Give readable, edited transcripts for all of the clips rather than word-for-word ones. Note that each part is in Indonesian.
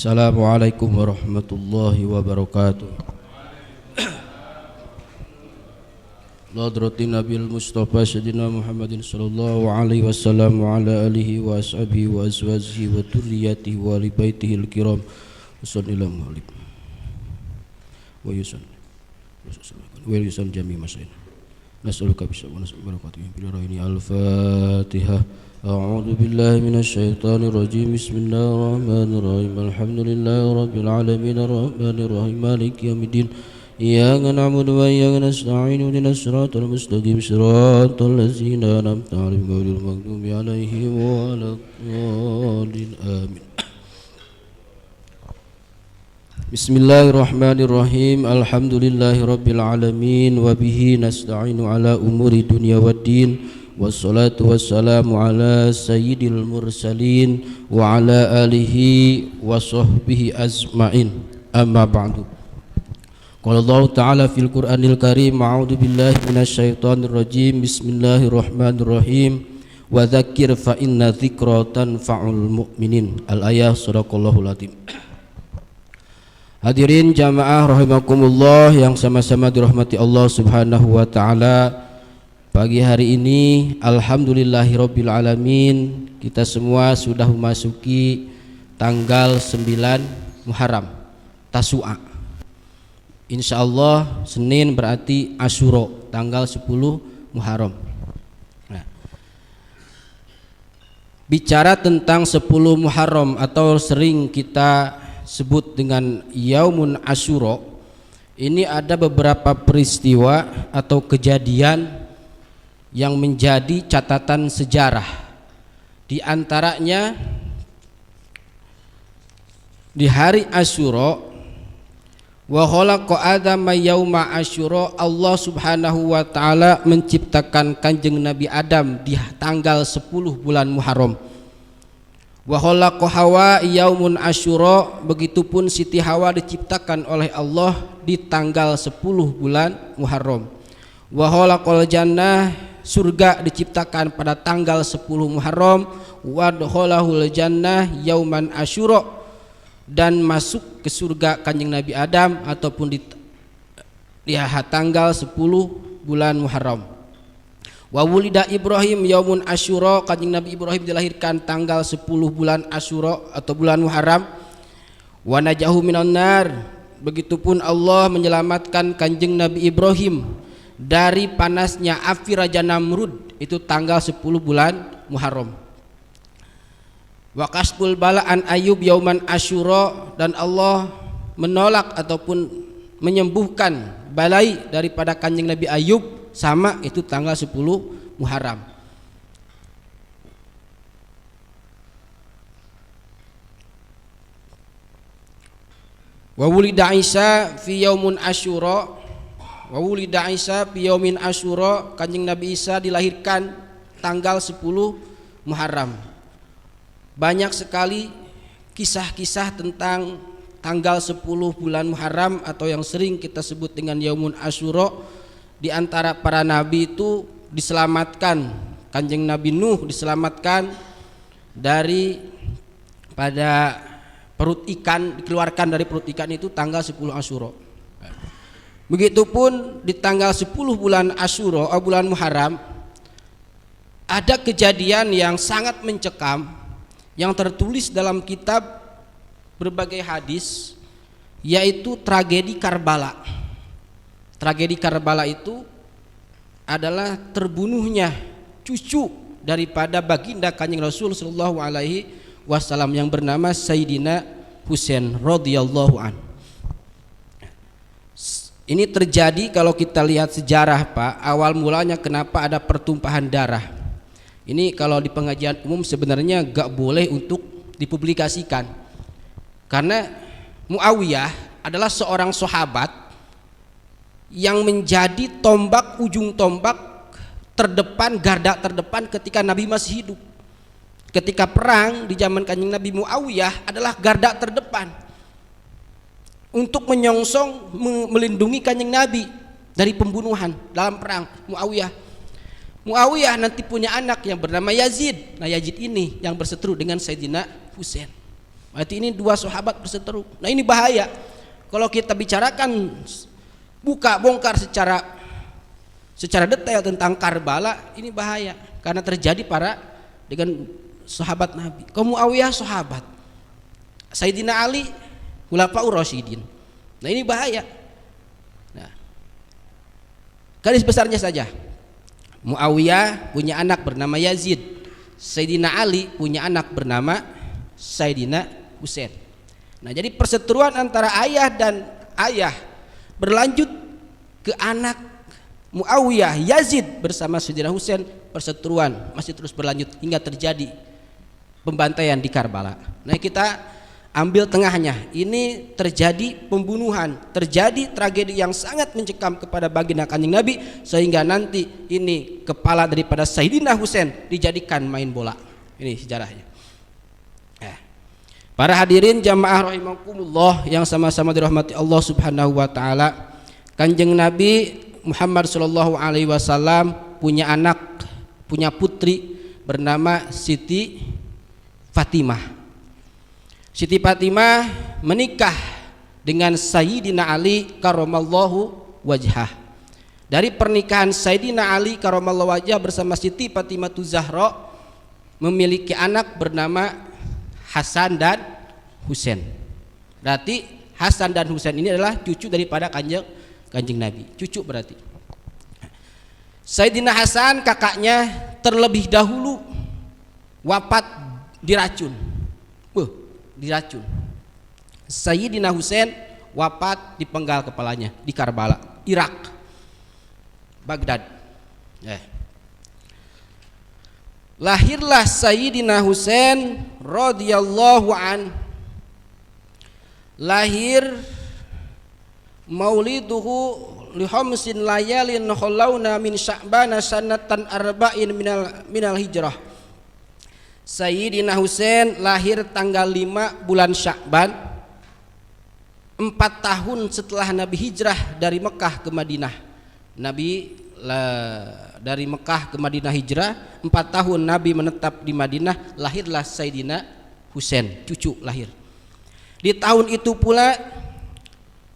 Assalamualaikum warahmatullahi wabarakatuh. Ladratin Nabil Mustafa Sayyidina Muhammadin sallallahu alaihi wasallam wa ala alihi wa ashabihi wa azwajihi wa dzurriyyatihi wa ali baitihi al-kiram sallallahu alaihi wa yusallim jami' masail. Nas'aluka bisawwa barakatuh bi rahmatihi al-Fatihah. A'udzu billahi minasy syaithanir rajim. Bismillahirrahmanirrahim. Alhamdulillahi rabbil alamin arrahmanir rahim maliki yaumiddin. Iyyaka na'budu wa iyyaka nasta'in ihdinas siratal mustaqim siratal ladzina an'amta 'alaihim ghairil maghdubi 'alaihim waladdallin. Amin. Bismillahirrahmanirrahim. Alhamdulillahi rabbil alamin wa bihi nasta'inu ala umuri dunya waddin. Wassalatu wassalamu ala sayyidil mursalin wa ala alihi wa sahbihi azma'in. Amma ba'du. Qala Allah Ta'ala fil Qur'anil Karim, a'udzu billahi minasy syaithanir rajim. Bismillahirrahmanirrahim. Wa dzakir fa inna dzikra tanfa'ul mu'minin. Al-ayah sadaqallahul azim. Hadirin jamaah rahimakumullah yang sama-sama dirahmati Allah Subhanahu wa taala. Pagi hari ini alhamdulillahirabbil alamin, kita semua sudah memasuki tanggal 9 Muharram, Tasu'a. Insyaallah Senin berarti Asyura, tanggal 10 Muharram. Nah, bicara tentang 10 Muharram atau sering kita sebut dengan Yaumun Asyura, ini ada beberapa peristiwa atau kejadian yang menjadi catatan sejarah. Di antaranya di hari Asyura, wa khalaqa Adama yauma Asyura, Allah Subhanahu wa taala menciptakan Kanjeng Nabi Adam di tanggal 10 bulan Muharram. Wa khalaqa Hawa yaumun Asyura, begitupun Siti Hawa diciptakan oleh Allah di tanggal 10 bulan Muharram. Wa khalaqal jannah, surga diciptakan pada tanggal 10 Muharram. Wa dakhalahul jannah yauman Asyura, dan masuk ke surga Kanjeng Nabi Adam ataupun di tanggal 10 bulan Muharram. Wa wulida Ibrahim yaumun Asyura, Kanjeng Nabi Ibrahim dilahirkan tanggal 10 bulan Asyura atau bulan Muharram. Wa najahu minan nar, begitupun Allah menyelamatkan Kanjeng Nabi Ibrahim dari panasnya api Raja Namrud, itu tanggal 10 bulan Muharram. Wa kasbul bala'an Ayub yauman Asyura, dan Allah menolak ataupun menyembuhkan balai daripada Kanjeng Nabi Ayub, sama itu tanggal 10 Muharram. Wa wulida Isa fi yaumun Asyura, wa wulida Isa fi yaumin Asyura, Kanjeng Nabi Isa dilahirkan tanggal 10 Muharram. Banyak sekali kisah-kisah tentang tanggal 10 bulan Muharram atau yang sering kita sebut dengan Yaumun Asyura. Di antara para nabi itu diselamatkan, Kanjeng Nabi Nuh diselamatkan dari pada perut ikan, dikeluarkan dari perut ikan itu tanggal 10 Asyura. Begitupun di tanggal 10 bulan Asyura, bulan Muharram, ada kejadian yang sangat mencekam yang tertulis dalam kitab berbagai hadis, yaitu tragedi Karbala. Tragedi Karbala itu adalah terbunuhnya cucu daripada baginda Kanjeng Rasul sallallahu alaihi wasallam yang bernama Sayyidina Husain radhiyallahu an. Ini terjadi kalau kita lihat sejarah, Pak, awal mulanya kenapa ada pertumpahan darah. Ini kalau di pengajian umum sebenarnya gak boleh untuk dipublikasikan, karena Muawiyah adalah seorang sahabat yang menjadi tombak, ujung tombak terdepan, garda terdepan ketika Nabi masih hidup. Ketika perang di zaman Kanjeng Nabi, Muawiyah adalah garda terdepan untuk menyongsong, melindungi Kanjeng Nabi dari pembunuhan dalam perang. Muawiyah nanti punya anak yang bernama Yazid. Nah, Yazid ini yang berseteru dengan Sayyidina Husain. Berarti ini dua sahabat berseteru. Nah ini bahaya. Kalau kita bicarakan bongkar secara detail tentang Karbala, ini bahaya karena terjadi dengan sahabat Nabi. Kaum Muawiyah sahabat, Sayyidina Ali Khulafaur Rasyidin. Nah ini bahaya. Nah, garis besarnya saja, Muawiyah punya anak bernama Yazid, Sayyidina Ali punya anak bernama Sayyidina Husain. Nah jadi perseteruan antara ayah dan ayah berlanjut ke anak Muawiyah, Yazid bersama Sayyidina Husain, perseteruan masih terus berlanjut hingga terjadi pembantaian di Karbala. Nah kita ambil tengahnya, ini terjadi pembunuhan, terjadi tragedi yang sangat mencekam kepada baginda Kanjeng Nabi, sehingga nanti ini kepala daripada Sayyidina Husain dijadikan main bola. Ini sejarahnya. Para hadirin jamaah rahimakumullah yang sama-sama dirahmati Allah Subhanahu wa taala, Kanjeng Nabi Muhammad sallallahu alaihi wasallam punya anak, punya putri bernama Siti Fatimah. Siti Fatimah menikah dengan Sayyidina Ali karramallahu wajhah. Dari pernikahan Sayyidina Ali karramallahu wajhah bersama Siti Fatimah Zahra memiliki anak bernama Hasan dan Husain. Berarti Hasan dan Husain ini adalah cucu daripada kanjeng Nabi. Cucu berarti. Sayyidina Hasan kakaknya terlebih dahulu wafat diracun. Diracun. Sayyidina Husain wafat dipenggal kepalanya di Karbala, Irak, Baghdad. Lahirlah Sayyidina Husain radhiyallahu an. Lahir mauliduhu li khamsin layalin khallawna min Sya'ban sanatan arba'in minal hijrah. Sayyidina Husain lahir tanggal 5 bulan Sya'ban, 4 tahun setelah Nabi hijrah dari Mekah ke Madinah. Nabi dari Mekah ke Madinah hijrah, 4 tahun Nabi menetap di Madinah, lahirlah Sayyidina Husain, cucu lahir. Di tahun itu pula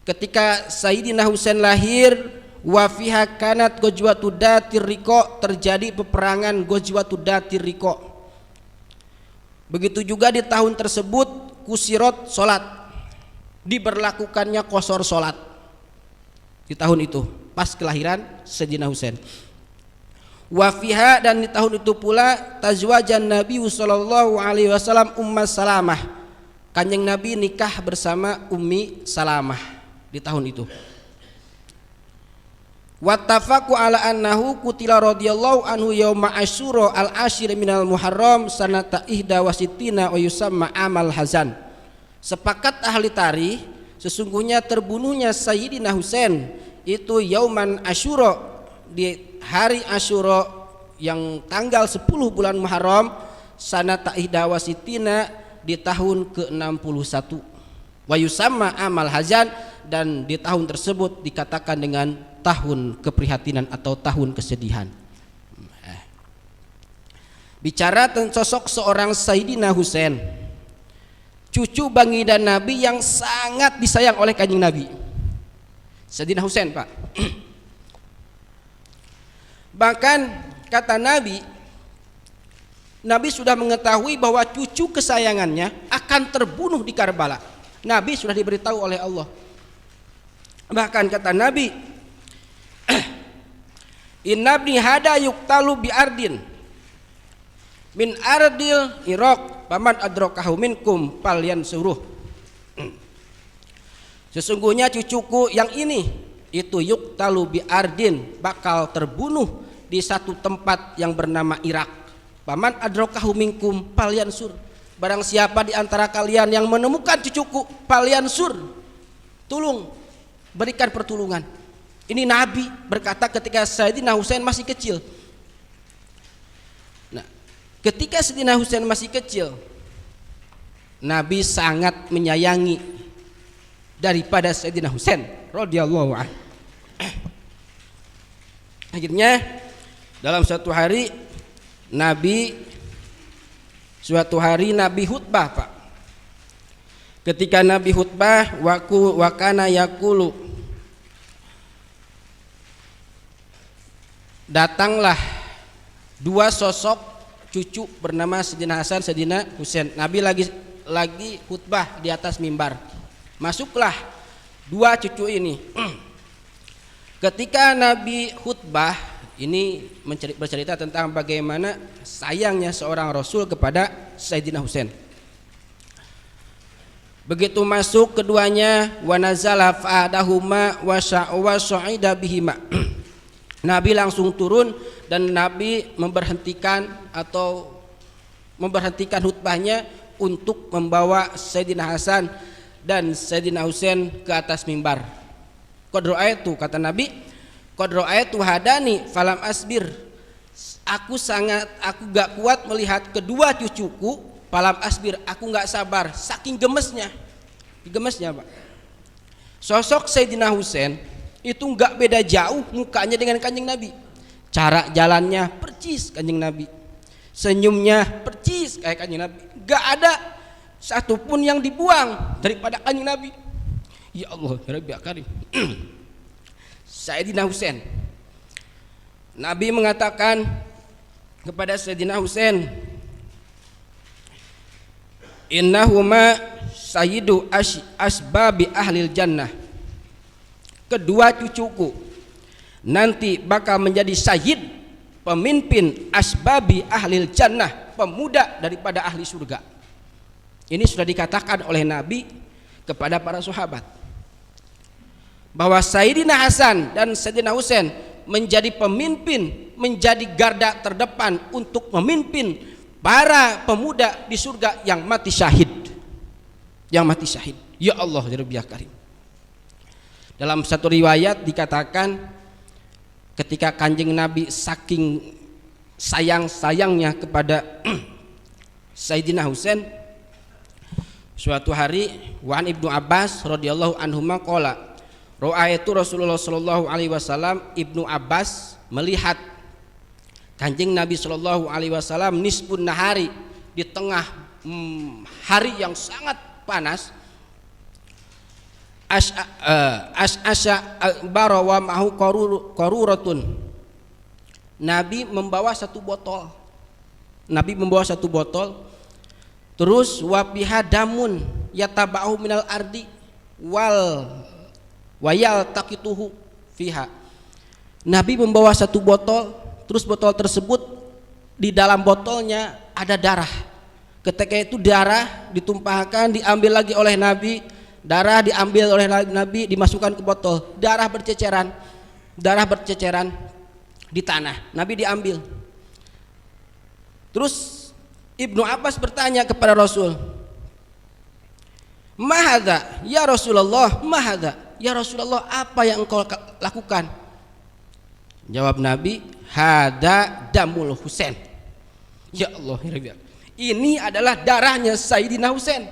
ketika Sayyidina Husain lahir, wa fiha kanat ghazwatu Datir Riqa, terjadi peperangan ghazwatu Datir Riqa. Begitu juga di tahun tersebut kusirat salat, diberlakukannya qasar salat di tahun itu pas kelahiran Sayyidina Husain. Wa fiha, dan di tahun itu pula tazwajan Nabi sallallahu alaihi wasallam Ummu Salamah, Kanjeng Nabi nikah bersama Ummi Salamah di tahun itu. Wattafaqu ala annahu qutila radhiyallahu anhu yauma asyura al-ashir minal muharram sanata ihda wa sittina wa yusamma amal hazan. Sepakat ahli tarikh sesungguhnya terbunuhnya Sayyidina Husain itu yauman asyura, di hari Asyura yang tanggal 10 bulan Muharram, sanata ihda wa sittina, di tahun ke-61, wa yusamma amal hazan, dan di tahun tersebut dikatakan dengan tahun keprihatinan atau tahun kesedihan. Bicara tentang sosok seorang Sayyidina Husain, cucu baginda Nabi yang sangat disayang oleh Kanjeng Nabi, Sayyidina Husain, Pak. Bahkan kata Nabi sudah mengetahui bahwa cucu kesayangannya akan terbunuh di Karbala. Nabi sudah diberitahu oleh Allah. Bahkan kata Nabi, inna ibni hada yuqtalu bi ardin min ardil Iraq paman adrakahu minkum palyan suruh. Sesungguhnya cucuku yang ini itu yuqtalu bi ardin, bakal terbunuh di satu tempat yang bernama Irak. Paman adrakahu minkum palyansur, barang siapa di antara kalian yang menemukan cucuku palyansur, tolong berikan pertolongan. Ini Nabi berkata ketika Sayyidina Husain masih kecil. Nah, ketika Sayyidina Husain masih kecil, Nabi sangat menyayangi daripada Sayyidina Husain radhiyallahu anhu. Akhirnya dalam suatu hari Nabi khutbah, Pak. Ketika Nabi khutbah, wakana yakulu, datanglah dua sosok cucu bernama Sayyidina Hasan, Sayyidina Husain. Nabi lagi khutbah di atas mimbar. Masuklah dua cucu ini. Ketika Nabi khutbah, ini bercerita tentang bagaimana sayangnya seorang Rasul kepada Sayyidina Husain. Begitu masuk keduanya, wa nazala fa'adahuma wa sa'ida bihima. Nabi langsung turun dan Nabi memberhentikan khutbahnya untuk membawa Sayyidina Hasan dan Sayyidina Husain ke atas mimbar. Qad ra'aitu, kata Nabi, qad ra'aitu hadani falam asbir. Aku gak kuat melihat kedua cucuku, falam asbir, aku gak sabar saking gemesnya Pak. Sosok Sayyidina Husain itu gak beda jauh mukanya dengan Kanjeng Nabi. Cara jalannya percis Kanjeng Nabi, senyumnya percis kayak Kanjeng Nabi. Gak ada satupun yang dibuang daripada Kanjeng Nabi. Ya Allah ya Rabbi Karim. Sayyidina Husain, Nabi mengatakan kepada Sayyidina Husain, innahuma sayyidu asbabi ahlil jannah. Kedua cucuku nanti bakal menjadi sayyid, pemimpin asbabi ahlil jannah, pemuda daripada ahli surga. Ini sudah dikatakan oleh Nabi kepada para sahabat bahwa Sayyidina Hasan dan Sayyidina Husain menjadi pemimpin, menjadi garda terdepan untuk memimpin para pemuda di surga yang mati syahid. Ya Allah ya Rabbi Karim. Dalam satu riwayat dikatakan ketika Kanjeng Nabi saking sayangnya kepada Sayyidina Husain, suatu hari Wan Ibnu Abbas radhiyallahu anhuma qala, ra'aitu Rasulullah sallallahu alaihi wasallam, Ibnu Abbas melihat Kanjeng Nabi sallallahu alaihi wasallam nisbun nahari, di tengah hari yang sangat panas, as'a barawa mahu qaruratun. Nabi membawa satu botol, terus wabiha damun yataba'u minal ardi wayal taqituhu fiha. Nabi membawa satu botol, terus botol tersebut di dalam botolnya ada darah. Ketika itu darah ditumpahkan, diambil lagi oleh Nabi, darah diambil oleh Nabi, dimasukkan ke botol, darah berceceran di tanah. Nabi diambil. Terus Ibnu Abbas bertanya kepada Rasul, mahadha ya Rasulullah, mahadha ya Rasulullah, apa yang engkau lakukan? Jawab Nabi, hada damul Husain. Ya Allah ya Rabbi, ini adalah darahnya Sayyidina Husain.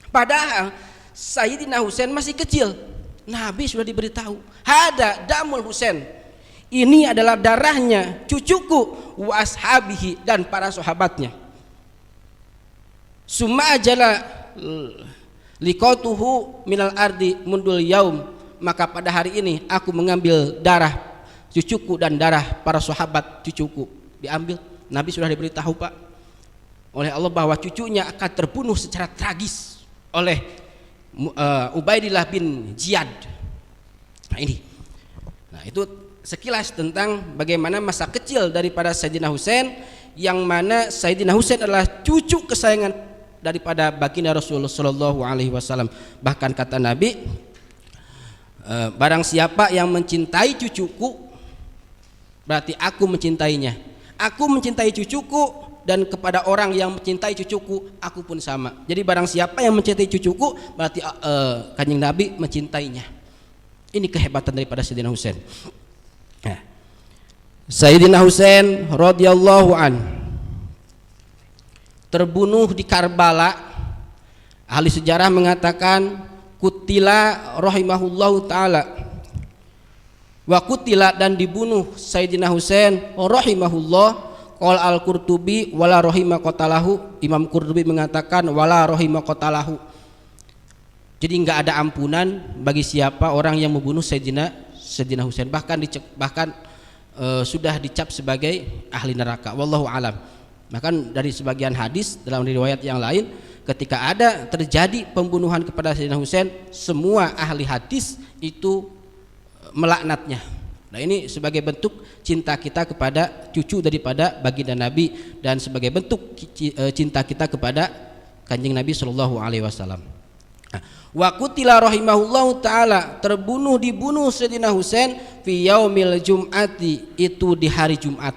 Padahal Sayyidina Husain masih kecil. Nabi sudah diberitahu, hada damul Husain, ini adalah darahnya cucuku, wa ashabihi, dan para sahabatnya. Summa ajala liqatuhu minal ardi mundul yaum, maka pada hari ini aku mengambil darah cucuku dan darah para sahabat cucuku. Diambil. Nabi sudah diberitahu Pak oleh Allah bahwa cucunya akan terbunuh secara tragis oleh Ubaidillah bin Ziyad. Nah itu sekilas tentang bagaimana masa kecil daripada Sayyidina Husain, yang mana Sayyidina Husain adalah cucu kesayangan daripada baginda Rasulullah sallallahu alaihi wasallam. Bahkan kata Nabi, barang siapa yang mencintai cucuku, berarti aku mencintainya. Aku mencintai cucuku, dan kepada orang yang mencintai cucuku, aku pun sama. Jadi barang siapa yang mencintai cucuku, berarti Kanjeng Nabi mencintainya. Ini kehebatan daripada Sayyidina Husain. Nah, Sayyidina Husain radhiyallahu an terbunuh di Karbala. Ahli sejarah mengatakan kutila rahimahullahu taala, wa kutila, dan dibunuh Sayyidina Husain rahimahullah. Qol al-Qurtubi wala rahima qatalahu, Imam Qurtubi mengatakan wala rahima qatalahu, Jadi nggak ada ampunan bagi siapa orang yang membunuh Sayyidina Husain, bahkan sudah dicap sebagai ahli neraka. Wallahu alam. Bahkan dari sebagian hadis dalam riwayat yang lain, ketika ada terjadi pembunuhan kepada Sayyidina Husain, semua ahli hadis itu melaknatnya. Nah, ini sebagai bentuk cinta kita kepada cucu daripada baginda Nabi dan sebagai bentuk cinta kita kepada Kanjeng Nabi Shallallahu Alaihi Wasallam. Wa qutila rahimahullahu taala, dibunuh Sayyidina Husain fi yaumil jum'ati, itu di hari Jumat,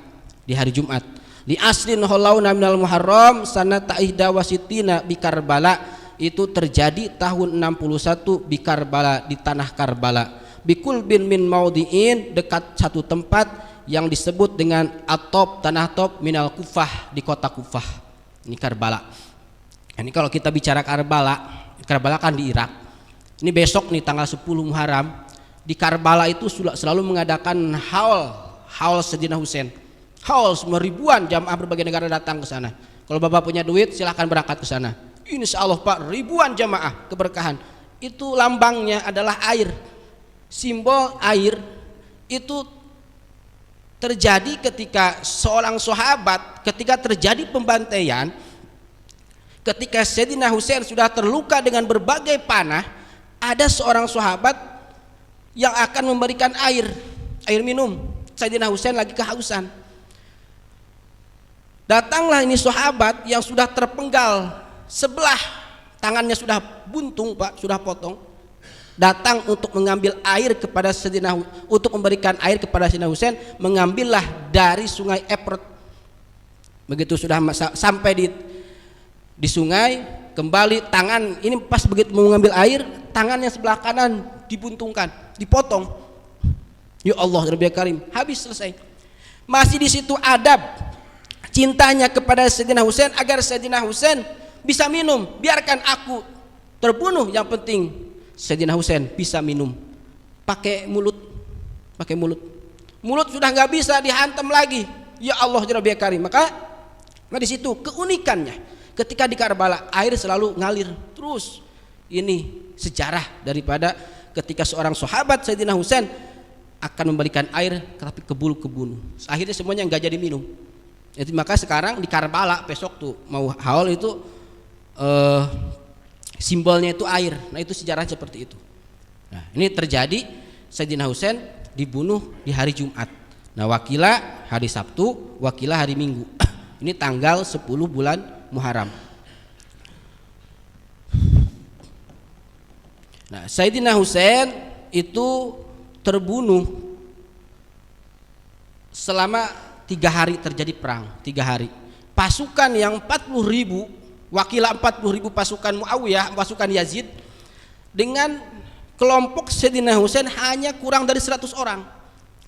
li aslin holauna minal Muharram sanata ihda wasitina bi Karbala, itu terjadi tahun 61 di Karbala, di tanah Karbala, bikul bin min maudiin, dekat satu tempat yang disebut dengan Atop, tanah Top minal Kufah, di kota Kufah. Ini Karbala. Ini kalau kita bicara Karbala kan di Irak. Ini besok nih tanggal 10 Muharram, di Karbala itu selalu mengadakan haul Sayyidina Husain. Haul, semua ribuan jamaah berbagai negara datang ke sana. Kalau Bapak punya duit silahkan berangkat ke sana. Insya Allah Pak, ribuan jamaah, keberkahan. Itu lambangnya adalah air. Simbol air itu terjadi ketika seorang sahabat, ketika terjadi pembantaian, ketika Sayyidina Husain sudah terluka dengan berbagai panah, ada seorang sahabat yang akan memberikan air minum. Sayyidina Husain lagi kehausan. Datanglah ini sahabat yang sudah terpenggal sebelah tangannya, sudah buntung Pak, sudah potong. Datang untuk mengambil air kepada untuk memberikan air kepada Sayyidina Husain, mengambillah dari sungai Efrat. Begitu sudah sampai di sungai, kembali tangan ini pas begitu mau mengambil air, tangannya sebelah kanan dibuntungkan, dipotong. Ya Allah, Rabbil Karim, habis, selesai. Masih di situ adab cintanya kepada Sayyidina Husain, agar Sayyidina Husain bisa minum. Biarkan aku terbunuh, yang penting Sayyidina Husain bisa minum. Pakai mulut. Mulut sudah nggak bisa dihantam lagi. Ya Allah, Rabbil Karim. Maka di situ keunikannya. Ketika di Karbala air selalu ngalir terus. Ini sejarah daripada ketika seorang sahabat Sayyidina Husain akan memberikan air tapi kebunuh. Akhirnya semuanya nggak jadi minum. Jadi maka sekarang di Karbala besok tuh mau haul itu simbolnya itu air. Nah, itu sejarah seperti itu. Nah, ini terjadi Sayyidina Husain dibunuh di hari Jumat. Nah, wakilah hari Sabtu, wakilah hari Minggu. Ini tanggal 10 bulan Muharram. Nah, Sayyidina Husain itu terbunuh selama 3 hari terjadi perang, 3 hari. Pasukan yang 40.000, wakilah 40.000 pasukan Muawiyah, pasukan Yazid, dengan kelompok Sayyidina Husain hanya kurang dari 100 orang.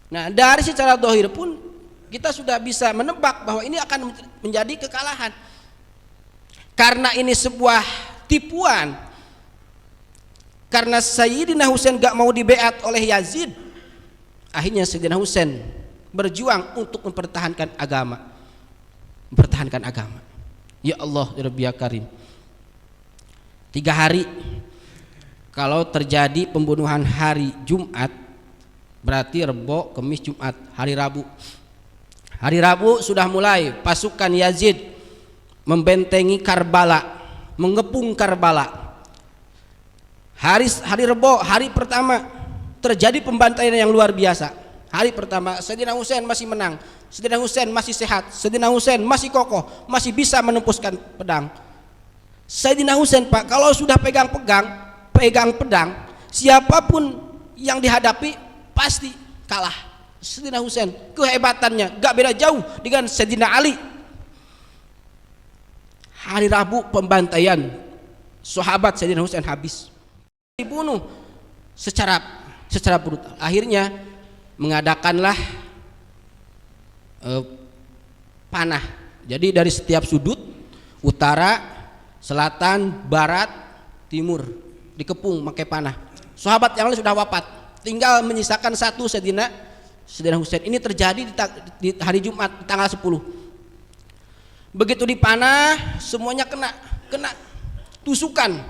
Nah, dari secara zahir pun kita sudah bisa menebak bahwa ini akan menjadi kekalahan. Karena ini sebuah tipuan, karena Sayyidina Husain gak mau dibeat oleh Yazid, akhirnya Sayyidina Husain berjuang untuk mempertahankan agama. Ya Allah, ya Rabbi ya Karim. 3 hari. Kalau terjadi pembunuhan hari Jumat, berarti Rebo, Kamis, Jumat, hari Rabu. Hari Rabu sudah mulai pasukan Yazid membentengi Karbala, mengepung Karbala. Hari Rebo, hari pertama terjadi pembantaian yang luar biasa. Hari pertama Sayyidina Husain masih menang, Sayyidina Husain masih sehat, Sayyidina Husain masih kokoh, masih bisa menembuskan pedang. Sayyidina Husain Pak, kalau sudah pegang pedang, siapapun yang dihadapi pasti kalah. Sayyidina Husain kehebatannya gak beda jauh dengan Sayyidina Ali. Hari Rabu pembantaian, sahabat Sayyidina Husain habis, dibunuh secara brutal. Akhirnya mengadakanlah panah. Jadi dari setiap sudut, utara, selatan, barat, timur, dikepung pakai panah. Sahabat yang lain sudah wafat, tinggal menyisakan satu Sayyidina Husain. Ini terjadi di hari Jumat tanggal 10. Begitu dipanah semuanya kena tusukan.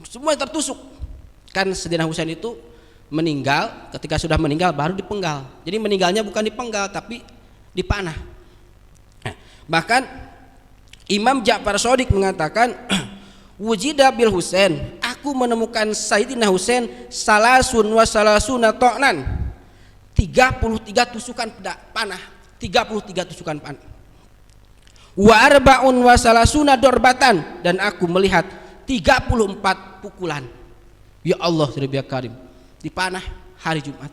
Semua tertusuk. Kan Sayyidina Husain itu meninggal, ketika sudah meninggal baru dipenggal. Jadi meninggalnya bukan dipenggal tapi dipanah. Bahkan Imam Ja'far Shadiq mengatakan wujida bil Husain, aku menemukan Sayyidina Husain salasun wa salasuna ta'nan, 33 tusukan panah, 33 tusukan panah. Wa arba'un wa salasuna dorbatan, dan aku melihat 34 pukulan. Ya Allah, Rabbil Karim, dipanah hari Jumat.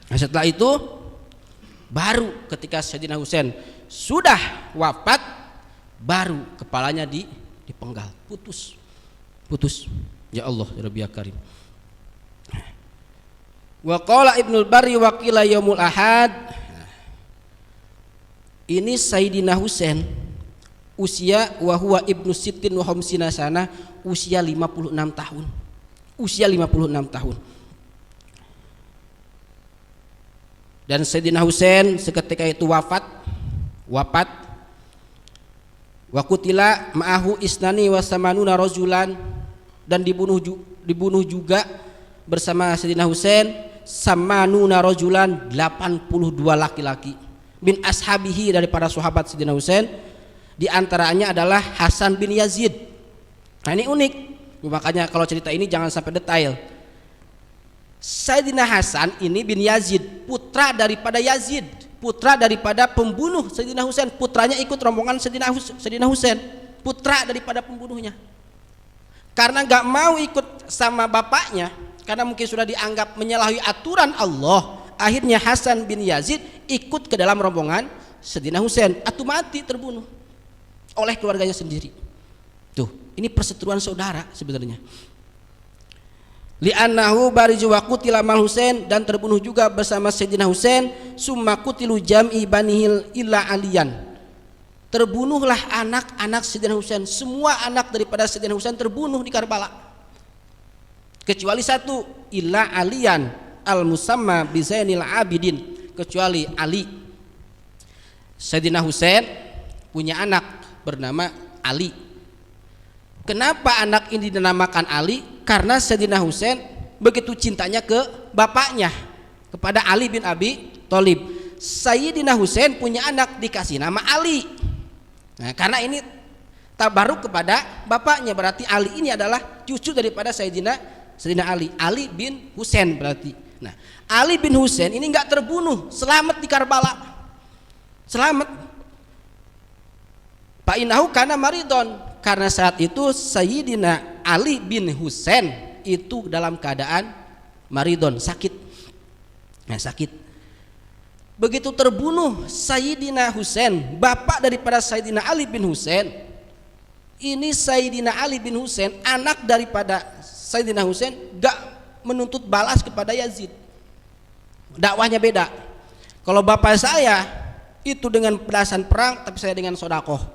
Nah, setelah itu baru ketika Sayyidina Husain sudah wafat, baru kepalanya dipenggal, putus. Ya Allah, Rabbil Karim. Wa qala Ibnul Barri wa qila yaumul ahad. Ini Sayyidina Husain usia wa huwa ibnu sittin wa khamsina sana, usia 56 tahun. Usia 56 tahun. Dan Sayyidina Husain seketika itu wafat. Wa qutila ma'ahu isnani wa samanuna rajulan, dan dibunuh juga bersama Sayyidina Husain samanuna rajulan, 82 laki-laki bin ashabihi, daripada sahabat Sayyidina Husain. Di antaranya adalah Hasan bin Yazid. Nah, ini unik, makanya kalau cerita ini jangan sampai detail. Sayyidina Hasan ini bin Yazid, putra daripada Yazid, putra daripada pembunuh Sayyidina Husain. Putranya ikut rombongan Sayyidina Husain, putra daripada pembunuhnya. Karena gak mau ikut sama bapaknya, karena mungkin sudah dianggap menyalahi aturan Allah, akhirnya Hasan bin Yazid ikut ke dalam rombongan Sayyidina Husain, atau mati terbunuh oleh keluarganya sendiri. Tuh, ini perseteruan saudara sebenarnya. Li'annahu bariju wa qutila mal Husain, dan terbunuh juga bersama Sayyidina Husain. Summa qutilu jam'i banihil illa aliyan, terbunuhlah anak-anak Sayyidina Husain. Semua anak daripada Sayyidina Husain terbunuh di Karbala, kecuali satu, illa aliyan al musamma bi Zainil Abidin, kecuali Ali. Sayyidina Husain punya anak bernama Ali. Kenapa anak ini dinamakan Ali? Karena Sayyidina Husain begitu cintanya ke bapaknya, kepada Ali bin Abi Thalib. Sayyidina Husain punya anak dikasih nama Ali. Nah, karena ini tabaruk kepada bapaknya, berarti Ali ini adalah cucu daripada Sayyidina Ali, Ali bin Husain berarti. Nah, Ali bin Husain ini enggak terbunuh, selamat di Karbala. Selamat. Pak Inahu karena maridon, karena saat itu Sayyidina Ali bin Husain itu dalam keadaan maridon, sakit. Nah, sakit. Begitu terbunuh Sayyidina Husain, bapak daripada Sayyidina Ali bin Husain, ini Sayyidina Ali bin Husain, anak daripada Sayyidina Husain, gak menuntut balas kepada Yazid. Dakwahnya beda. Kalau bapak saya itu dengan perasan perang, tapi saya dengan sodakoh.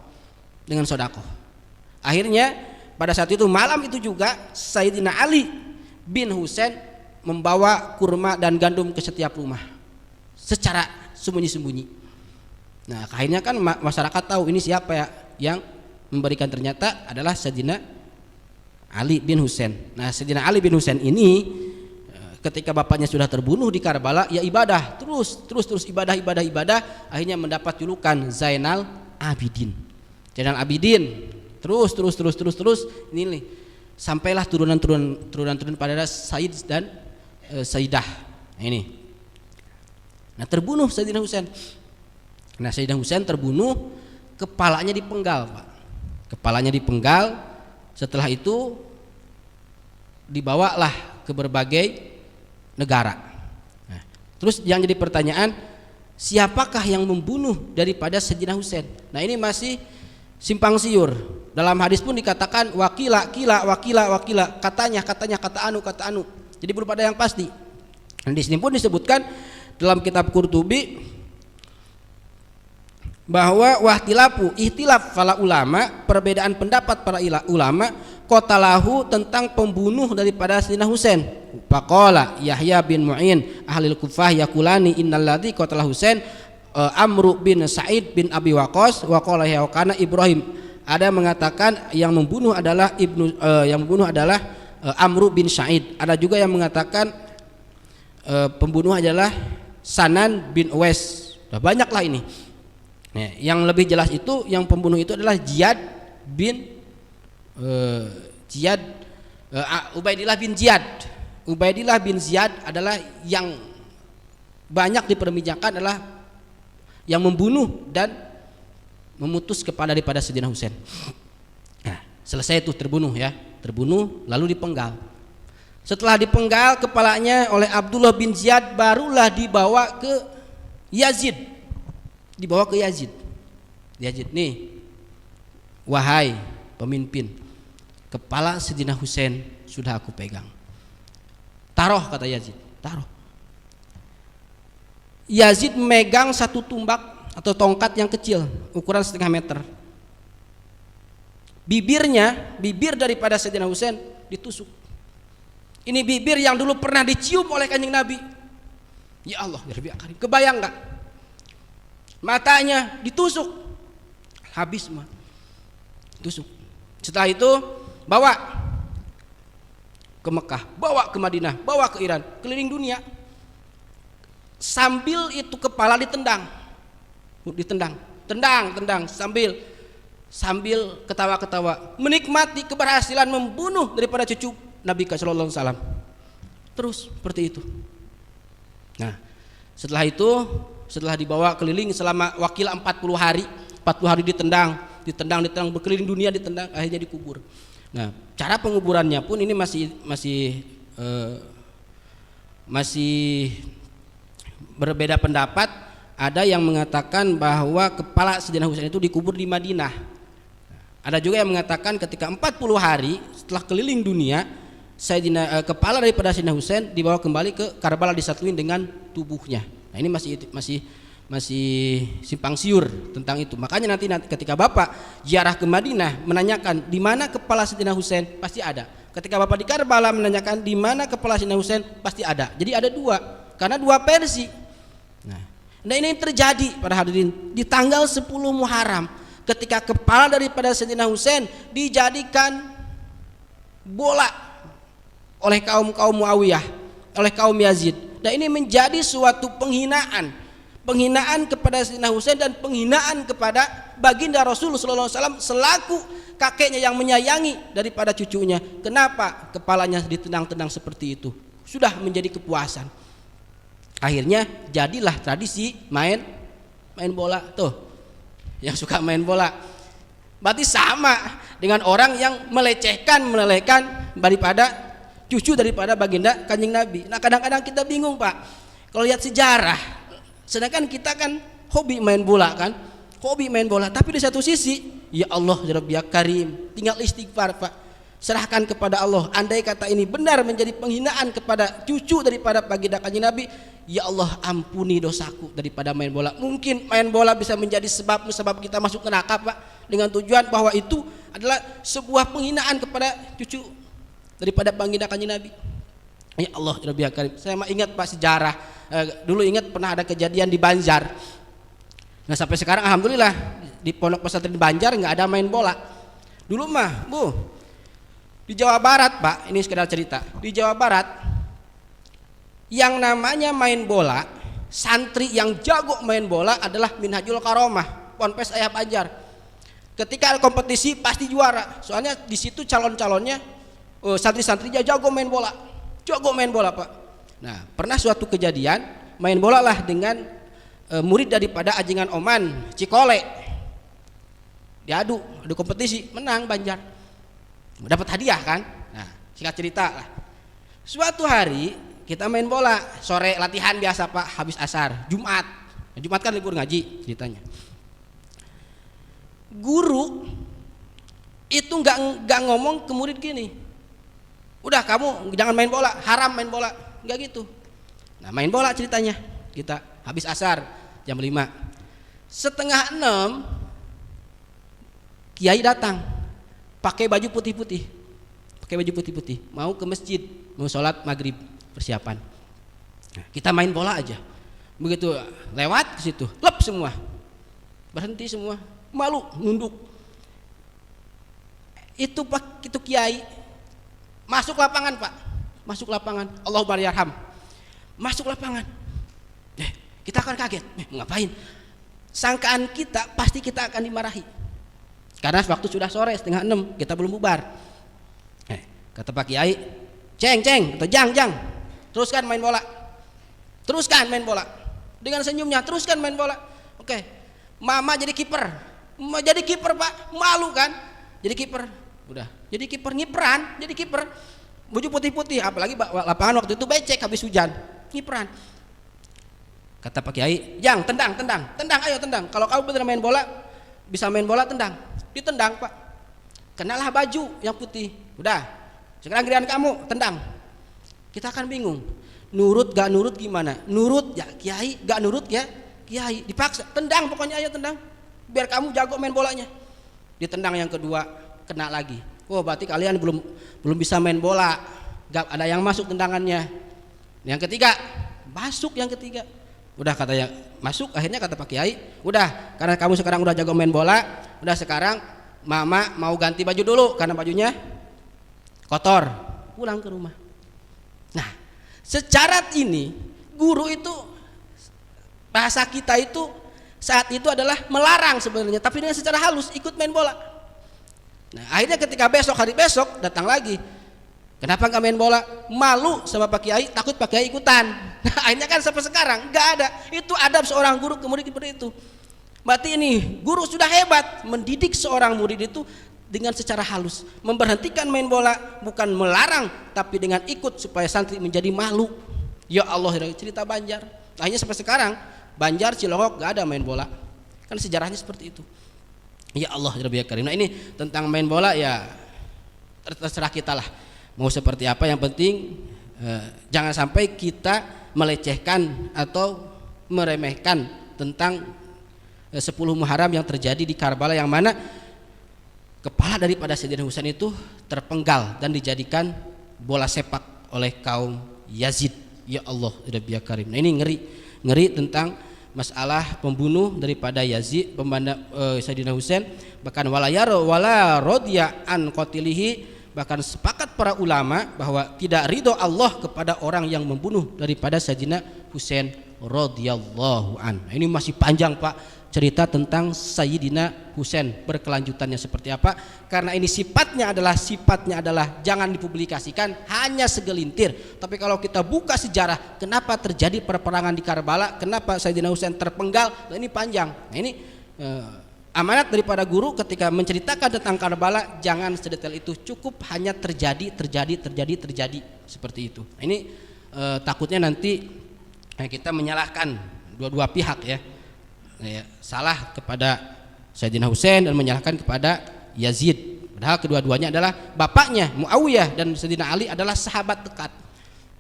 Akhirnya pada saat itu, malam itu juga Sayyidina Ali bin Husain membawa kurma dan gandum ke setiap rumah secara sembunyi-sembunyi. Nah, akhirnya kan masyarakat tahu ini siapa ya yang memberikan, ternyata adalah Sayyidina Ali bin Husain. Nah, Sayyidina Ali bin Husain ini ketika bapaknya sudah terbunuh di Karbala, ya ibadah terus ibadah, akhirnya mendapat julukan Zainal Abidin. Terus ini nih, sampailah turunan pada Said dan Sayyidah. Nah, ini. Nah, terbunuh Sayyidina Husain. Nah, Sayyidina Husain terbunuh, kepalanya dipenggal, Pak. Kepalanya dipenggal. Setelah itu dibawalah ke berbagai negara. Nah, terus yang jadi pertanyaan, siapakah yang membunuh daripada Sayyidina Husain? Nah, ini masih simpang siur. Dalam hadis pun dikatakan wakila, katanya, kata anu. Jadi belum ada yang pasti. Dan di sini pun disebutkan dalam kitab Qurtubi bahwa ihtilaf fala ulama, perbedaan pendapat para ulama, qatalahu, tentang pembunuh daripada Sayyidina Husain. Faqala Yahya bin Mu'in ahlil Kufah yaqulani innal ladzi qatala Husain Amru bin Sa'id bin Abi Waqqas wa qala ya kana Ibrahim Ada yang mengatakan yang membunuh adalah Amru bin Sa'id. Ada juga yang mengatakan pembunuh adalah Sanan bin Uwais. Sudah banyaklah ini. Nah, yang lebih jelas itu yang pembunuh itu adalah Ubaidillah bin Ziyad. Ubaidillah bin Ziyad adalah yang banyak diperbincangkan adalah yang membunuh dan memutus kepala daripada Sayyidina Husain. Nah, selesai itu terbunuh lalu dipenggal. Setelah dipenggal kepalanya oleh Abdullah bin Ziyad, barulah dibawa ke Yazid. Yazid nih, wahai pemimpin, kepala Sayyidina Husain sudah aku pegang. Taruh, kata Yazid, taruh. Yazid memegang satu tumbak atau tongkat yang kecil, ukuran 0,5 meter. Bibir daripada Sayyidina Husain ditusuk. Ini bibir yang dulu pernah dicium oleh Kanjeng Nabi. Ya Allah, ya Rabbi Karim, kebayang nggak? Matanya ditusuk, habis mah, tusuk. Setelah itu bawa ke Mekah, bawa ke Madinah, bawa ke Iran, keliling dunia. Sambil itu kepala ditendang, sambil ketawa-ketawa, menikmati keberhasilan membunuh daripada cucu Nabi sallallahu alaihi wasallam. Terus seperti itu. Nah, setelah dibawa keliling selama wakil 40 hari ditendang berkeliling dunia, ditendang, akhirnya dikubur. Nah, cara penguburannya pun ini masih berbeda pendapat. Ada yang mengatakan bahwa kepala Sayyidina Husain itu dikubur di Madinah. Ada juga yang mengatakan ketika 40 hari setelah keliling dunia, kepala daripada Sayyidina Husain dibawa kembali ke Karbala, disatuin dengan tubuhnya. Nah, ini masih simpang siur tentang itu. Makanya nanti ketika Bapak ziarah ke Madinah menanyakan di mana kepala Sayyidina Husain, pasti ada. Ketika Bapak di Karbala menanyakan di mana kepala Sayyidina Husain, pasti ada. Jadi ada dua, karena dua versi. Nah, ini terjadi pada hadirin di tanggal 10 Muharram, ketika kepala daripada Sayyidina Husain dijadikan bola oleh kaum Muawiyah, oleh kaum Yazid. Dan ini menjadi suatu penghinaan kepada Sayyidina Husain dan penghinaan kepada baginda Rasulullah SAW selaku kakeknya yang menyayangi daripada cucunya. Kenapa kepalanya ditendang-tendang seperti itu? Sudah menjadi kepuasan. Akhirnya jadilah tradisi main bola tuh. Yang suka main bola berarti sama dengan orang yang melelehkan daripada cucu daripada baginda Kanjeng Nabi. Nah, kadang-kadang kita bingung, Pak, kalau lihat sejarah, sedangkan kita kan hobi main bola, tapi di satu sisi ya Allah ya Rabbi Karim, tinggal istighfar, Pak, serahkan kepada Allah. Andai kata ini benar menjadi penghinaan kepada cucu daripada baginda Kanjeng Nabi, ya Allah ampuni dosaku daripada main bola. Mungkin main bola bisa menjadi sebab kita masuk neraka, Pak, dengan tujuan bahwa itu adalah sebuah penghinaan kepada cucu daripada baginda Kanjeng Nabi. Ya Allah ya Rabbi Karim, saya ingat, Pak, sejarah dulu ingat pernah ada kejadian di Banjar. Nah, sampai sekarang alhamdulillah di pondok pesantren Banjar nggak ada main bola. Dulu mah, Bu, di Jawa Barat, Pak, ini sekedar cerita. Di Jawa Barat yang namanya main bola, santri yang jago main bola adalah Minhajul Karomah, Ponpes Ayah Banjar. Ketika ada kompetisi pasti juara. Soalnya di situ calon-calonnya santri-santrinya jago main bola, Pak. Nah, pernah suatu kejadian main bola lah dengan murid daripada Ajengan Oman, Cikole. Diadu kompetisi, menang Banjar. Dapat hadiah kan. Nah, singkat cerita lah, suatu hari kita main bola, sore latihan biasa, Pak, habis asar, Jumat kan libur ngaji ceritanya. Guru itu nggak ngomong ke murid gini, udah kamu jangan main bola, haram main bola, nggak gitu. Nah, main bola ceritanya, kita habis asar jam 5, setengah 6 kiai datang pakai baju putih-putih, mau ke masjid, mau sholat maghrib, persiapan. Nah, kita main bola aja, begitu lewat ke situ, lep semua, berhenti semua, malu, nunduk. Itu Pak, itu kiai masuk lapangan Pak, masuk lapangan, Allahumma yarham, masuk lapangan. Kita akan kaget, ngapain? Sangkaan kita pasti kita akan dimarahi. Karena waktu sudah sore 5:30, kita belum bubar. Kata Pak Kiai, ceng atau jang, teruskan main bola. Teruskan main bola. Dengan senyumnya, teruskan main bola. Oke. Mama jadi kiper. Jadi kiper Pak, malu kan? Jadi kiper. Udah, jadi kiper ngiperan, jadi kiper. Baju putih-putih, apalagi lapangan waktu itu becek habis hujan. Ngiperan. Kata Pak Kiai, "Jang, tendang, ayo tendang. Kalau kamu benar main bola, bisa main bola tendang." Ditendang Pak. Kenalah baju yang putih. Udah. Sekarang giliran kamu tendang. Kita akan bingung. Nurut gak nurut gimana? Nurut ya Kiai, gak nurut ya Kiai. Dipaksa, tendang pokoknya, ayo tendang. Biar kamu jago main bolanya. Ditendang yang kedua, kena lagi. Oh, berarti kalian belum bisa main bola. Gak ada yang masuk tendangannya. Yang ketiga, masuk yang ketiga. Udah katanya masuk, akhirnya kata Pak Kiai, udah karena kamu sekarang udah jago main bola, udah sekarang mama mau ganti baju dulu karena bajunya kotor, pulang ke rumah. Nah, secara ini guru itu, bahasa kita itu saat itu adalah melarang sebenarnya, tapi dengan secara halus ikut main bola. Nah, akhirnya ketika hari besok datang lagi, kenapa nggak main bola? Malu sama Pak Kiai, takut Pak Kiai ikutan. Nah, akhirnya kan sampai sekarang nggak ada. Itu adab seorang guru ke murid seperti itu. Berarti ini guru sudah hebat mendidik seorang murid itu dengan secara halus, memberhentikan main bola, bukan melarang, tapi dengan ikut supaya santri menjadi malu. Ya Allah, cerita Banjar. Akhirnya sampai sekarang Banjar, Cilongok nggak ada main bola. Kan sejarahnya seperti itu. Ya Allah, Rabbi Karim. Nah, ini tentang main bola ya terserah kita lah. Mau seperti apa, yang penting jangan sampai kita melecehkan atau meremehkan tentang 10 Muharram yang terjadi di Karbala, yang mana kepala daripada Sayyidina Husain itu terpenggal dan dijadikan bola sepak oleh kaum Yazid. Ya Allah, Rabbi Karim. Nah, ini ngeri tentang masalah pembunuh daripada Yazid, Sayyidina Husain. Bahkan wala rodiya an qatilihi, bahkan sepakat para ulama bahwa tidak ridho Allah kepada orang yang membunuh daripada Sayyidina Husain radhiyallahu an. Ini masih panjang Pak cerita tentang Sayyidina Husain, berkelanjutannya seperti apa, karena ini sifatnya adalah jangan dipublikasikan, hanya segelintir. Tapi kalau kita buka sejarah kenapa terjadi perperangan di Karbala, kenapa Sayyidina Husain terpenggal, nah ini panjang. Nah, ini amanat daripada guru ketika menceritakan tentang Karbala, jangan sedetail itu, cukup hanya terjadi seperti itu. Nah, ini takutnya nanti kita menyalahkan dua pihak ya, salah kepada Sayyidina Husain dan menyalahkan kepada Yazid, padahal kedua-duanya adalah bapaknya Muawiyah dan Sayyidina Ali adalah sahabat dekat.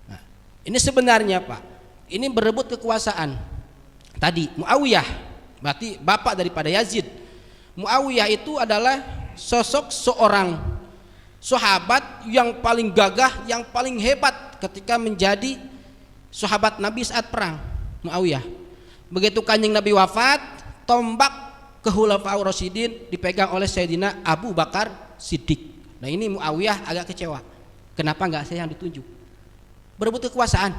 Nah, ini sebenarnya Pak, ini berebut kekuasaan. Tadi Muawiyah berarti bapak daripada Yazid. Muawiyah itu adalah sosok seorang sahabat yang paling gagah, yang paling hebat ketika menjadi sahabat Nabi saat perang. Muawiyah, begitu Kanjeng Nabi wafat, tombak Khulafaur Rasyidin dipegang oleh Sayyidina Abu Bakar Siddiq. Nah, ini Muawiyah agak kecewa, kenapa nggak saya yang ditunjuk? Berebut kekuasaan.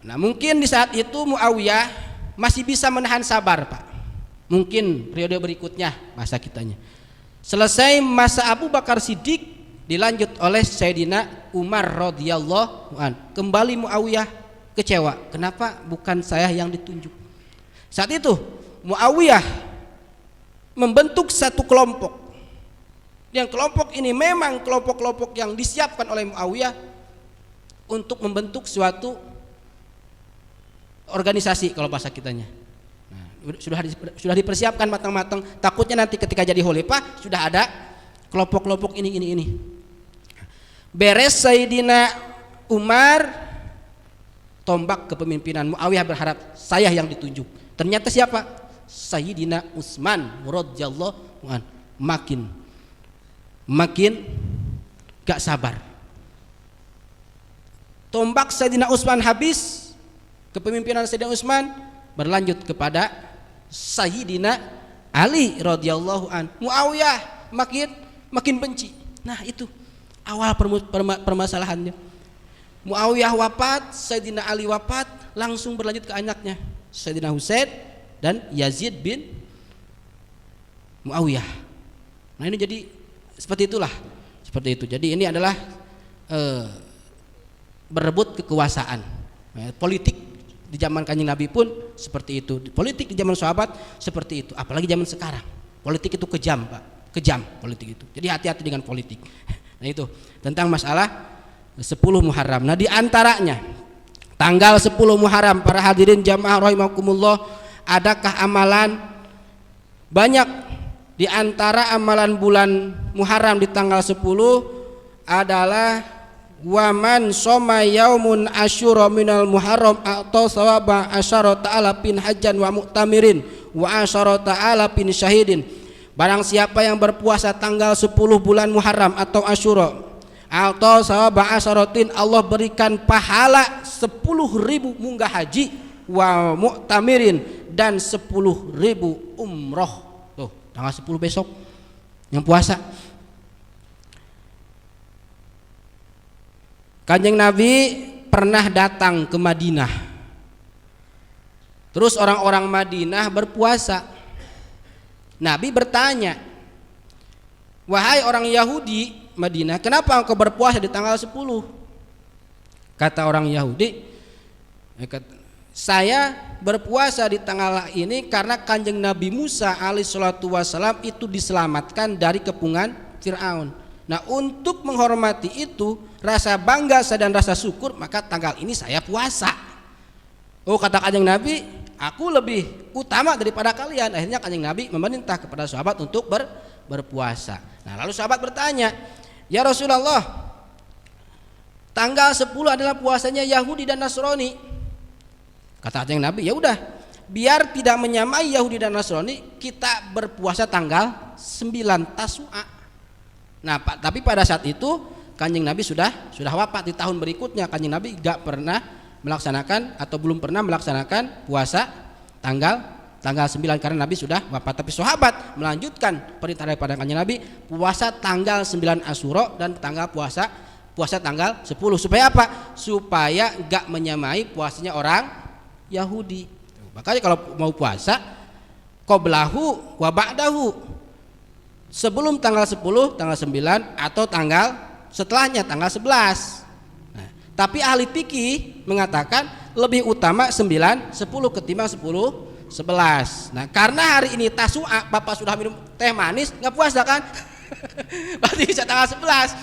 Nah, mungkin di saat itu Muawiyah masih bisa menahan sabar Pak. Mungkin periode berikutnya, masa kitanya selesai masa Abu Bakar Siddiq, dilanjut oleh Sayyidina Umar radhiyallahu an. Kembali Muawiyah kecewa, kenapa bukan saya yang ditunjuk? Saat itu Muawiyah membentuk satu kelompok, yang kelompok ini memang kelompok-kelompok yang disiapkan oleh Muawiyah untuk membentuk suatu organisasi kalau bahasa kitanya. Nah, sudah dipersiapkan matang-matang, takutnya nanti ketika jadi khalifah sudah ada kelompok-kelompok ini. Beres Sayyidina Umar tombak kepemimpinan, Muawiyah berharap saya yang ditunjuk. Ternyata siapa? Sayyidina Utsman radhiyallahu an. Makin gak sabar. Tombak Sayyidina Utsman habis, kepemimpinan Sayyidina Utsman berlanjut kepada Sayyidina Ali radhiyallahu an. Muawiyah makin benci. Nah, itu awal permasalahannya. Muawiyah wafat, Sayyidina Ali wafat, langsung berlanjut ke anaknya Sayyidina Husain dan Yazid bin Muawiyah. Nah, ini jadi seperti itulah. Seperti itu. Jadi ini adalah berebut kekuasaan. Politik di zaman Kanjeng Nabi pun seperti itu. Politik di zaman sahabat seperti itu. Apalagi zaman sekarang. Politik itu kejam, Pak. Kejam politik itu. Jadi hati-hati dengan politik. Nah, itu tentang masalah 10 Muharram. Nah, di antaranya tanggal 10 Muharram, para hadirin jamaah rahimakumullah, adakah amalan? Banyak. Di antara amalan bulan Muharram di tanggal 10 adalah waman soma yaumun asyura minal Muharram atau sawaba asyara ta'ala pin hajjan wa mu'tamirin wa asyara ta'ala pin syahidin. Barang siapa yang berpuasa tanggal 10 bulan Muharram atau Asyura atau sawaba asyaratin, Allah berikan pahala 10.000 munggah haji wa mu'tamirin dan 10.000 umroh. Tuh, tanggal 10 besok yang puasa. Kanjeng Nabi pernah datang ke Madinah. Terus orang-orang Madinah berpuasa. Nabi bertanya, wahai orang Yahudi Madinah, kenapa engkau berpuasa di tanggal 10? Kata orang Yahudi, saya berpuasa di tanggal ini karena Kanjeng Nabi Musa alaihissalatu wassalam itu diselamatkan dari kepungan Fir'aun. Nah, untuk menghormati itu, rasa bangga dan rasa syukur, maka tanggal ini saya puasa. Oh, kata Kanjeng Nabi, aku lebih utama daripada kalian. Akhirnya Kanjeng Nabi memerintah kepada sahabat untuk berpuasa. Nah, lalu sahabat bertanya, ya Rasulullah, tanggal 10 adalah puasanya Yahudi dan Nasrani. Kata Kanjeng Nabi, ya udah, biar tidak menyamai Yahudi dan Nasrani, kita berpuasa tanggal 9 Tasu'a. Nah, tapi pada saat itu Kanjeng Nabi sudah wafat. Di tahun berikutnya Kanjeng Nabi gak pernah melaksanakan atau belum pernah melaksanakan puasa tanggal 9 karena Nabi sudah wafat. Tapi sahabat melanjutkan perintah daripada Kanjeng Nabi, puasa tanggal 9 Asyura dan puasa tanggal 10. Supaya apa? Supaya gak menyamai puasanya orang Yahudi. Makanya kalau mau puasa, qoblahu wa ba'dahu, sebelum tanggal 10, tanggal 9 atau tanggal setelahnya tanggal 11. Nah, tapi ahli fikih mengatakan lebih utama 9, 10 ketimbang 10, 11. Nah, karena hari ini Tasu'a, Bapak sudah minum teh manis, nggak puasa kan? Berarti bisa tanggal 11.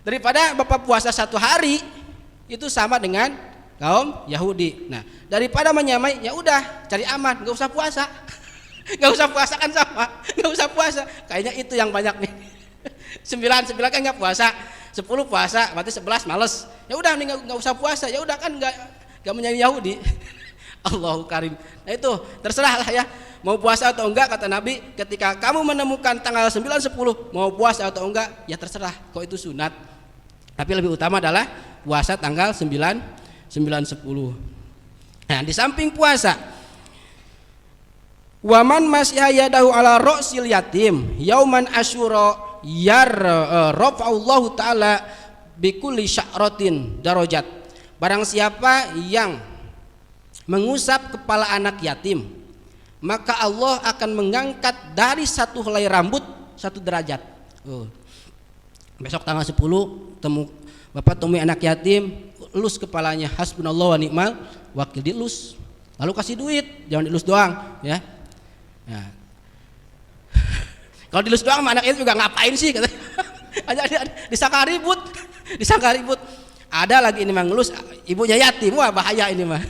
Daripada Bapak puasa 1 hari, itu sama dengan kaum Yahudi. Nah, daripada menyamai, ya udah cari aman, nggak usah puasa. Nggak usah puasa kan sama, nggak usah puasa. Kayaknya itu yang banyak nih. 9 kan nggak puasa, 10 puasa, berarti 11 males. Ya udah nih nggak usah puasa, ya udah kan nggak menyamai Yahudi. Allahu Karim. Nah, itu terserah lah ya, mau puasa atau enggak. Kata Nabi, ketika kamu menemukan tanggal 9, 10 mau puasa atau enggak, ya terserah. Kok itu sunat. Tapi lebih utama adalah puasa tanggal 9, 10. Nah, di samping puasa, waman masyayadahu ala ra'sil yatim yauman asyura rafa'allahu ta'ala bikulli sya'ratin darajat. Barang siapa yang mengusap kepala anak yatim, maka Allah akan mengangkat dari satu helai rambut 1 derajat. Besok tanggal 10 Bapak temui anak yatim, elus kepalanya, hasbunallah wa ni'mal wakil, dielus. Lalu kasih duit, jangan dielus doang ya. Nah, kalau dilus doang anak itu juga ngapain sih katanya. disangka ribut. Ada lagi ini mengelus ibunya yatim, wah bahaya ini mah.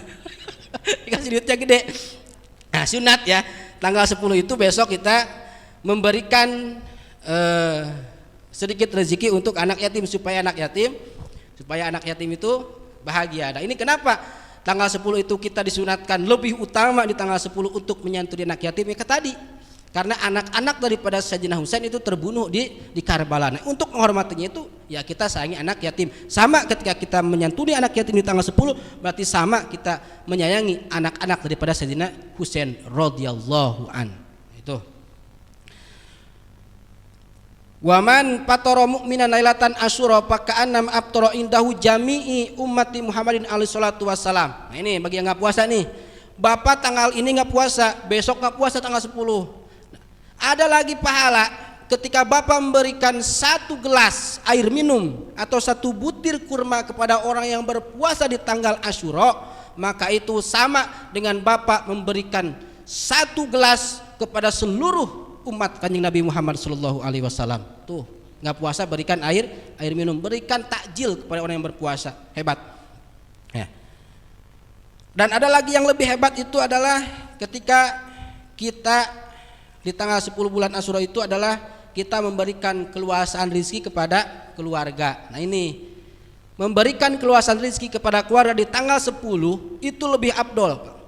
Dikasih duitnya gede. Nah, sunat ya, tanggal 10 itu besok kita memberikan sedikit rezeki untuk anak yatim supaya anak yatim itu bahagia. Nah, ini kenapa tanggal 10 itu kita disunatkan lebih utama di tanggal 10 untuk menyantuni anak yatim ya tadi. Karena anak-anak daripada Sayyidina Husain itu terbunuh di Karbala. Nah, untuk menghormatinya itu ya kita sayangi anak yatim. Sama ketika kita menyantuni anak yatim di tanggal 10, berarti sama kita menyayangi anak-anak daripada Sayyidina Husain radhiyallahu an. Itu. Waman patoro mu'minan lailatan asyura faka'annam abtara indahu jami'i ummati Muhammadin alaihi salatu wassalam. Nah ini bagi yang nggak puasa nih, bapak tanggal ini nggak puasa, besok nggak puasa tanggal 10. Ada lagi pahala ketika bapak memberikan 1 gelas air minum atau 1 butir kurma kepada orang yang berpuasa di tanggal Asyura, maka itu sama dengan bapak memberikan 1 gelas kepada seluruh umat Kanjeng Nabi Muhammad sallallahu alaihi wasallam. Tuh, nggak puasa berikan air minum, berikan takjil kepada orang yang berpuasa. Hebat. Ya. Dan ada lagi yang lebih hebat, itu adalah ketika kita di tanggal 10 bulan Asyura itu adalah kita memberikan keluasan rezeki kepada keluarga. Nah ini memberikan keluasan rezeki kepada keluarga di tanggal 10 itu lebih afdol.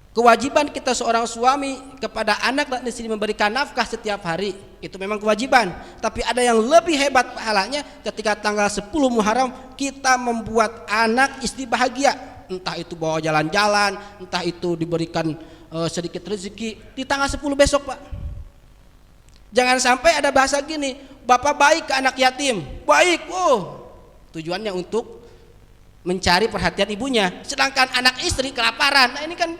Kewajiban kita seorang suami kepada anak dan istri memberikan nafkah setiap hari, itu memang kewajiban. Tapi ada yang lebih hebat pahalanya ketika tanggal 10 Muharram kita membuat anak istri bahagia. Entah itu bawa jalan-jalan, entah itu diberikan sedikit rezeki di tanggal 10 besok, Pak. Jangan sampai ada bahasa gini, bapak baik ke anak yatim, baik, tujuannya untuk mencari perhatian ibunya, sedangkan anak istri kelaparan. Nah ini kan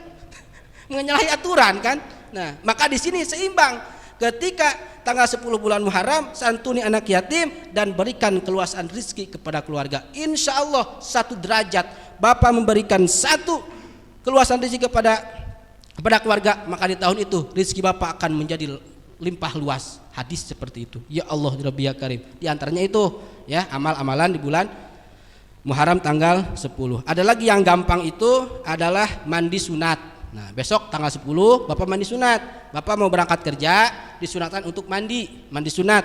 menyalahi aturan kan. Nah maka di sini seimbang, ketika tanggal 10 bulan Muharram santuni anak yatim dan berikan keluasan rezeki kepada keluarga. Insya Allah 1 derajat bapak memberikan 1 keluasan rezeki kepada keluarga, maka di tahun itu rezeki bapak akan menjadi limpah luas. Hadis seperti itu. Ya Allah Rabbi ya Karim. Di antaranya itu ya amal-amalan di bulan Muharram tanggal 10. Ada lagi yang gampang, itu adalah mandi sunat. Nah besok tanggal 10 bapak mandi sunat, bapak mau berangkat kerja disunatkan untuk mandi sunat.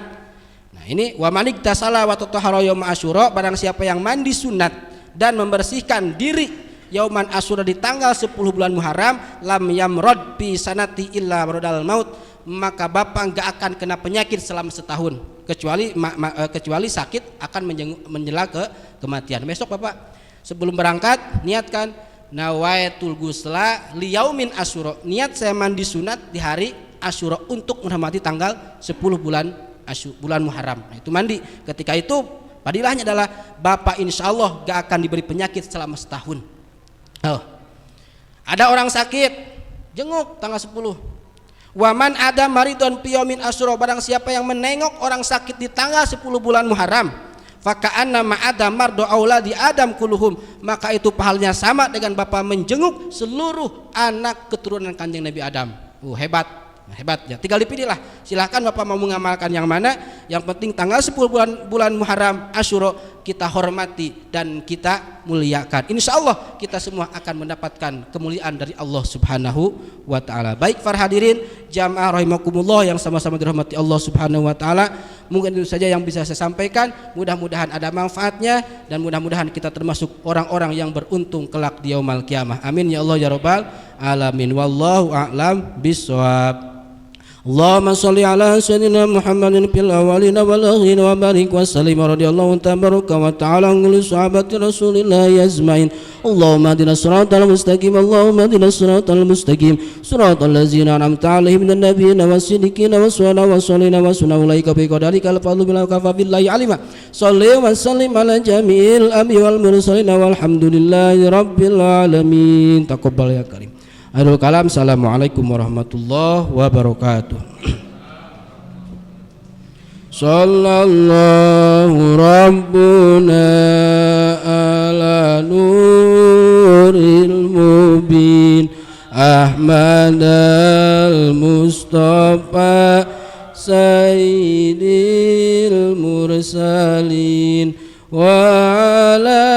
Nah ini wa manik tasala wa tatahara yaum asyura, barang siapa yang mandi sunat dan membersihkan diri yauman asyura di tanggal 10 bulan Muharram, lam yamrod bi sanati illa maradal maut, maka bapak enggak akan kena penyakit selama setahun kecuali sakit akan menjela ke kematian. Besok bapak sebelum berangkat niatkan nawaitul gusla liyaumin asyura, niat saya mandi sunat di hari Asyura untuk menghormati tanggal 10 bulan Muharram. Nah, itu mandi. Ketika itu padilahnya adalah bapak insya Allah gak akan diberi penyakit selama setahun. Ada orang sakit, jenguk tanggal 10. Waman ada maridon piyomin Asyura, barang siapa yang menengok orang sakit di tanggal 10 bulan Muharram, faka'anna ma'ada mardo auladi Adam kuluhum, maka itu pahalanya sama dengan bapak menjenguk seluruh anak keturunan Kanjeng Nabi Adam. Hebat ya. Tinggal dipilihlah, silahkan bapak mau mengamalkan yang mana. Yang penting tanggal 10 bulan Muharram Asyura kita hormati dan kita muliakan. Insya Allah kita semua akan mendapatkan kemuliaan dari Allah Subhanahu wa ta'ala. Baik para hadirin jamaah rahimakumullah yang sama-sama dirahmati Allah Subhanahu wa ta'ala, mungkin itu saja yang bisa saya sampaikan. Mudah-mudahan ada manfaatnya dan mudah-mudahan kita termasuk orang-orang yang beruntung kelak di yaumul qiyamah. Amin ya Allah ya rabbal alamin. Wallahu a'lam bishawab. Allahumma sholli ala sayyidina Muhammadin fil awwalin wal akhirin wa barik wa sallim radhiyallahu tabaraka wa ta'ala li sahabati Rasulillah ajmain. Allahumma ihdinas siratal mustaqim, Allahumma ihdinas siratal mustaqim, siratal ladzina an'amta 'alaihim minan nabiyyin was-siddiqin was-syuhada'i was-sholihin wa husna ulaika bi qadarika al-fadlu bil kafa billahi alima. Shalli wa sallim ala jami'il anbiya'i wal mursalin walhamdulillahi rabbil alamin. Taqabbal ya karim. Akhirul kalam, assalamualaikum warahmatullahi wabarakatuh. Sallallahu rabbuna ala nuril mubin Ahmad al-Mustafa sayyidil mursalin wa ala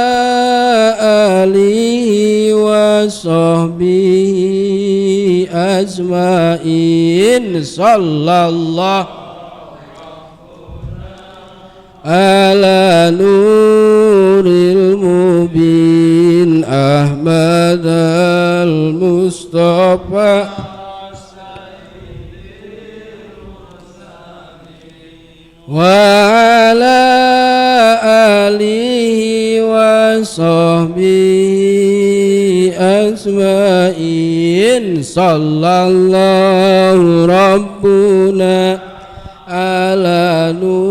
alihi wa sahbihi ajmain. Sallallahu ala nuril mubin Ahmad al-Mustafa wa ala alihi wa sahbihi ajmain. Sallallahu rabbuna ala nur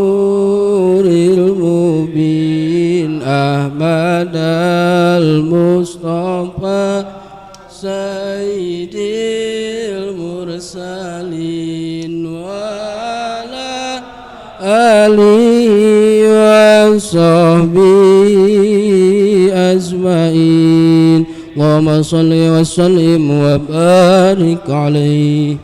وعلى آله وصحبه أجمعين اللهم صل وسلم وبارك عليه